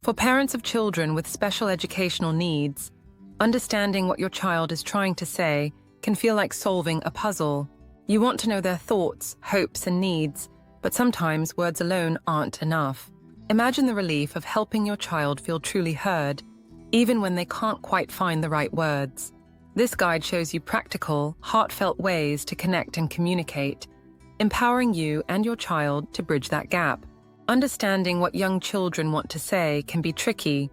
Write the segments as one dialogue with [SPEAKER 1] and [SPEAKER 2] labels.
[SPEAKER 1] For parents of children with special educational needs, understanding what your child is trying to say can feel like solving a puzzle. You want to know their thoughts, hopes, and needs, but sometimes words alone aren't enough. Imagine the relief of helping your child feel truly heard, even when they can't quite find the right words. This guide shows you practical, heartfelt ways to connect and communicate, empowering you and your child to bridge that gap. Understanding what young children want to say can be tricky,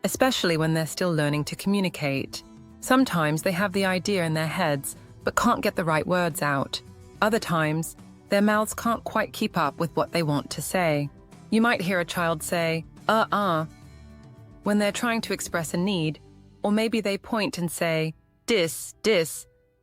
[SPEAKER 1] especially when they're still learning to communicate. Sometimes they have the idea in their heads, but can't get the right words out. Other times, their mouths can't quite keep up with what they want to say. You might hear a child say, when they're trying to express a need, or maybe they point and say, dis,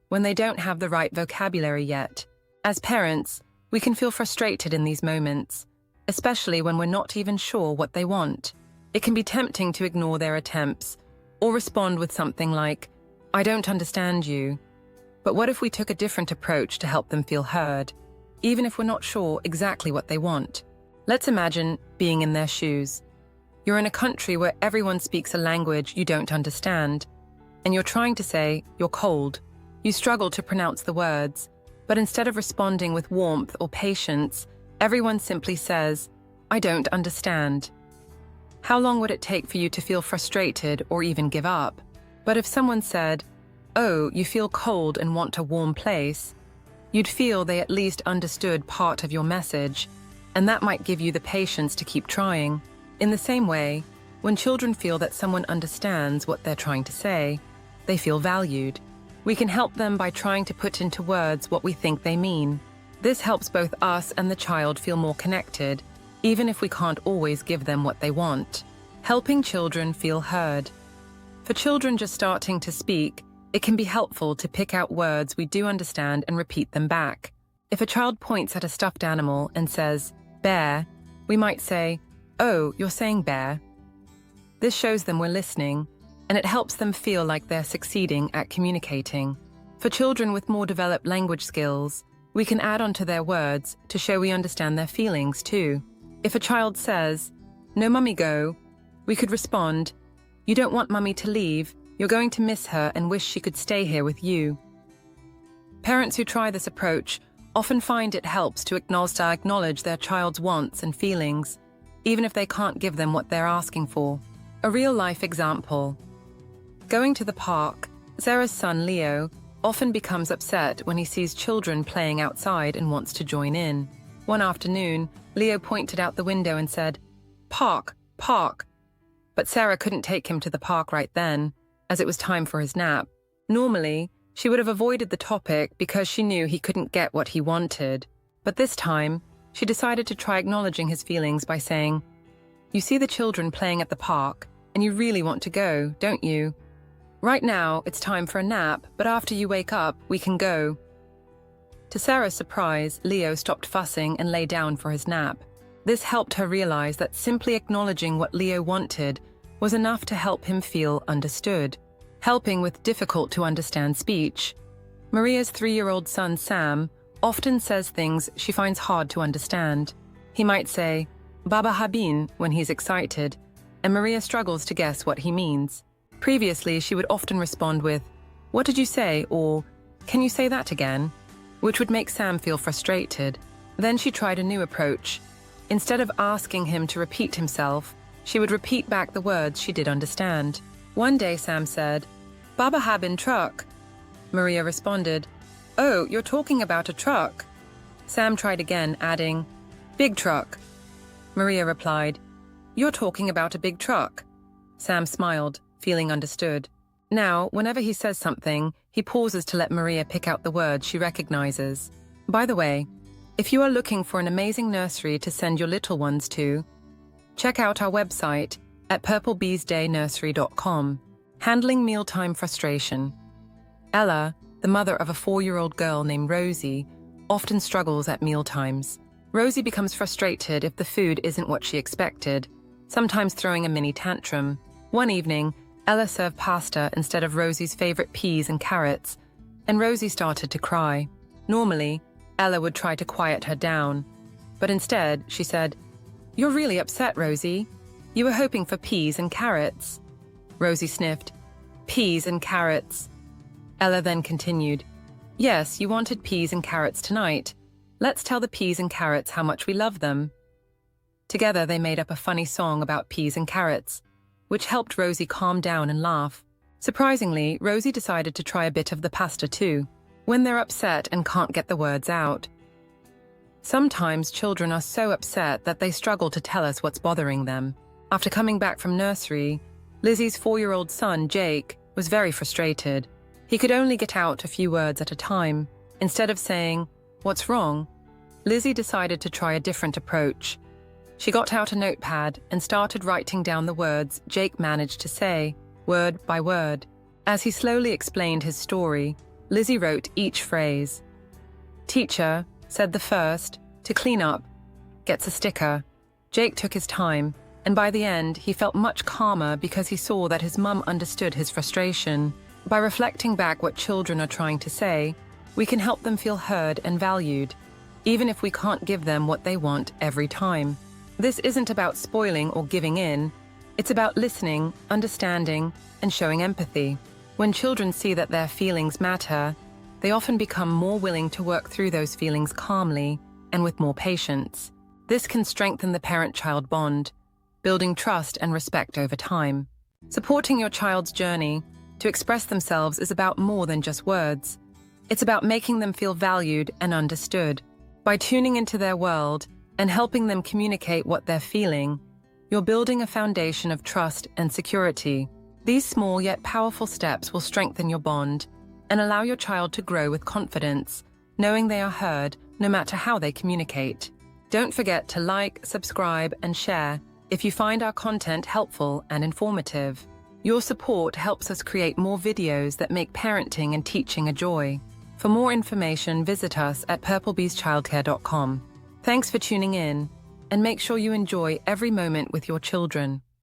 [SPEAKER 1] when they don't have the right vocabulary yet. As parents, we can feel frustrated in these moments, especially when we're not even sure what they want. It can be tempting to ignore their attempts, or respond with something like, I don't understand you. But what if we took a different approach to help them feel heard, even if we're not sure exactly what they want? Let's imagine being in their shoes. You're in a country where everyone speaks a language you don't understand, and you're trying to say, you're cold. You struggle to pronounce the words, but instead of responding with warmth or patience, everyone simply says, I don't understand. How long would it take for you to feel frustrated or even give up? But if someone said, oh, you feel cold and want a warm place, you'd feel they at least understood part of your message, and that might give you the patience to keep trying. In the same way, when children feel that someone understands what they're trying to say, they feel valued. We can help them by trying to put into words what we think they mean. This helps both us and the child feel more connected, even if we can't always give them what they want. Helping children feel heard. For children just starting to speak, it can be helpful to pick out words we do understand and repeat them back. If a child points at a stuffed animal and says, bear, we might say, oh, you're saying bear. This shows them we're listening, and it helps them feel like they're succeeding at communicating. For children with more developed language skills, we can add on to their words to show we understand their feelings too. If a child says, no mummy go, we could respond, you don't want mummy to leave, you're going to miss her and wish she could stay here with you. Parents who try this approach often find it helps to acknowledge their child's wants and feelings, even if they can't give them what they're asking for. A real-life example. Going to the park, Sarah's son Leo often becomes upset when he sees children playing outside and wants to join in. One afternoon, Leo pointed out the window and said, park, park. But Sarah couldn't take him to the park right then, as it was time for his nap. Normally, she would have avoided the topic because she knew he couldn't get what he wanted. But this time, she decided to try acknowledging his feelings by saying, you see the children playing at the park, and you really want to go, don't you? Right now, it's time for a nap, but after you wake up, we can go. To Sarah's surprise, Leo stopped fussing and lay down for his nap. This helped her realize that simply acknowledging what Leo wanted was enough to help him feel understood. Helping with difficult-to-understand speech. Maria's 3-year-old son, Sam, often says things she finds hard to understand. He might say, Baba Habin, when he's excited, and Maria struggles to guess what he means. Previously, she would often respond with, what did you say? Or, can you say that again? Which would make Sam feel frustrated. Then she tried a new approach. Instead of asking him to repeat himself, she would repeat back the words she did understand. One day Sam said, Baba Habin truck. Maria responded, oh, you're talking about a truck. Sam tried again, adding, big truck. Maria replied, you're talking about a big truck. Sam smiled, feeling understood. Now, whenever he says something, he pauses to let Maria pick out the words she recognizes. By the way, if you are looking for an amazing nursery to send your little ones to, check out our website at purplebeesdaynursery.com. Handling mealtime frustration. Ella, the mother of a 4-year-old girl named Rosie, often struggles at mealtimes. Rosie becomes frustrated if the food isn't what she expected, sometimes throwing a mini tantrum. One evening, Ella served pasta instead of Rosie's favorite peas and carrots, and Rosie started to cry. Normally, Ella would try to quiet her down, but instead, she said, "You're really upset, Rosie. You were hoping for peas and carrots. Rosie sniffed. Peas and carrots. Ella then continued. Yes, you wanted peas and carrots tonight. Let's tell the peas and carrots how much we love them. Together they made up a funny song about peas and carrots, which helped Rosie calm down and laugh. Surprisingly, Rosie decided to try a bit of the pasta too, when they're upset and can't get the words out. Sometimes children are so upset that they struggle to tell us what's bothering them. After coming back from nursery, Lizzie's 4-year-old son, Jake, was very frustrated. He could only get out a few words at a time. Instead of saying, "What's wrong?" Lizzie decided to try a different approach. She got out a notepad and started writing down the words Jake managed to say, word by word. As he slowly explained his story, Lizzie wrote each phrase. Teacher said the first, to clean up, gets a sticker. Jake took his time, and by the end, he felt much calmer because he saw that his mum understood his frustration. By reflecting back what children are trying to say, we can help them feel heard and valued, even if we can't give them what they want every time. This isn't about spoiling or giving in. It's about listening, understanding, and showing empathy. When children see that their feelings matter, they often become more willing to work through those feelings calmly and with more patience. This can strengthen the parent-child bond, building trust and respect over time. Supporting your child's journey to express themselves is about more than just words. It's about making them feel valued and understood. By tuning into their world and helping them communicate what they're feeling, you're building a foundation of trust and security. These small yet powerful steps will strengthen your bond and allow your child to grow with confidence, knowing they are heard no matter how they communicate. Don't forget to like, subscribe, and share if you find our content helpful and informative. Your support helps us create more videos that make parenting and teaching a joy. For more information, visit us at purplebeeschildcare.com. Thanks for tuning in, and make sure you enjoy every moment with your children.